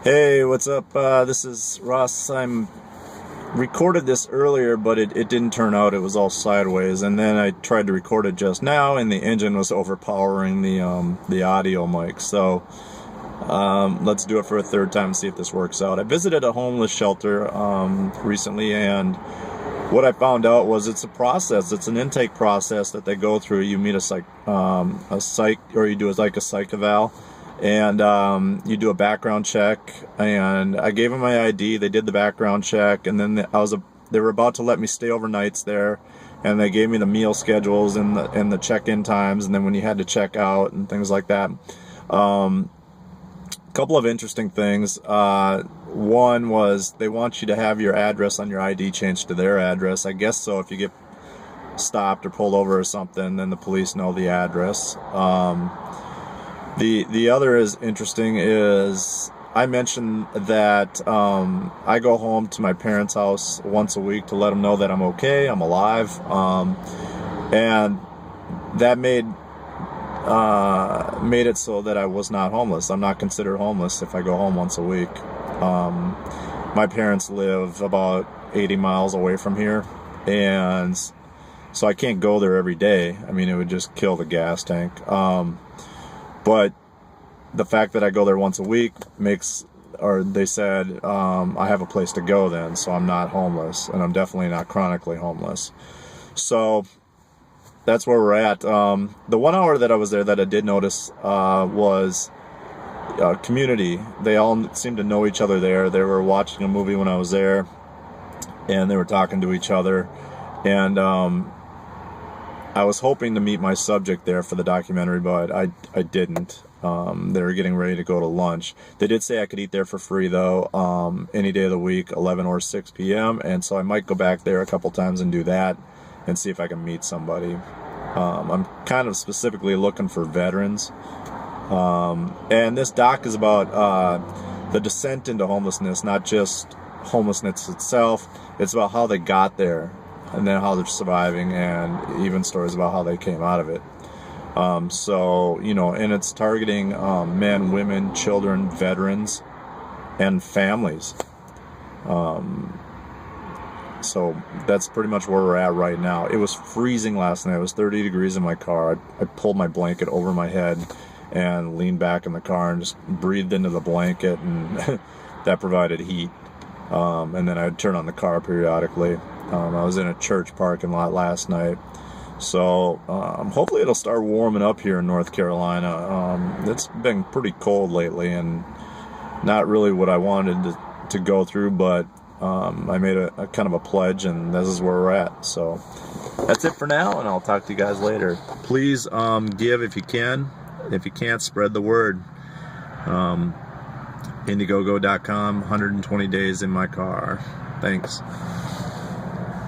Hey, what's up? This is Ross. I'm recorded this earlier, but it didn't turn out. It was all sideways, and then I tried to record it just now, and the engine was overpowering the audio mic. So let's do it for a third time and see if this works out. I visited a homeless shelter recently, and what I found out was it's a process. It's an intake process that they go through. You meet a psych, or you do like a psych eval. And you do a background check, and I gave them my ID. They did the background check, and then they were about to let me stay overnights there, and they gave me the meal schedules and the check-in times, and then when you had to check out and things like that. Couple of interesting things. One was they want you to have your address on your ID changed to their address. I guess so. If you get stopped or pulled over or something, then the police know the address. The other is interesting is I mentioned that I go home to my parents' house once a week to let them know that I'm okay, I'm alive, and that made it so that I was not homeless. I'm not considered homeless if I go home once a week. My parents live about 80 miles away from here, and so I can't go there every day. I mean, it would just kill the gas tank. But the fact that I go there once a week they said I have a place to go then, so I'm not homeless, and I'm definitely not chronically homeless. So that's where we're at. The 1 hour that I was there that I did notice was community. They all seemed to know each other there. They were watching a movie when I was there, and they were talking to each other, and I was hoping to meet my subject there for the documentary, but I didn't. They were getting ready to go to lunch. They did say I could eat there for free, though, any day of the week, 11 or 6 p.m., and so I might go back there a couple times and do that and see if I can meet somebody. I'm kind of specifically looking for veterans. And this doc is about the descent into homelessness, not just homelessness itself. It's about how they got there, and then how they're surviving, and even stories about how they came out of it. So, and it's targeting men, women, children, veterans, and families. So that's pretty much where we're at right now. It was freezing last night. It was 30 degrees in my car. I pulled my blanket over my head and leaned back in the car and just breathed into the blanket, and that provided heat. And then I'd turn on the car periodically. I was in a church parking lot last night, so hopefully it'll start warming up here in North Carolina. It's been pretty cold lately, and not really what I wanted to go through, but I made a kind of a pledge, and this is where we're at. So that's it for now, and I'll talk to you guys later. Please give if you can. If you can't, spread the word. Indiegogo.com, 120 days in my car. Thanks.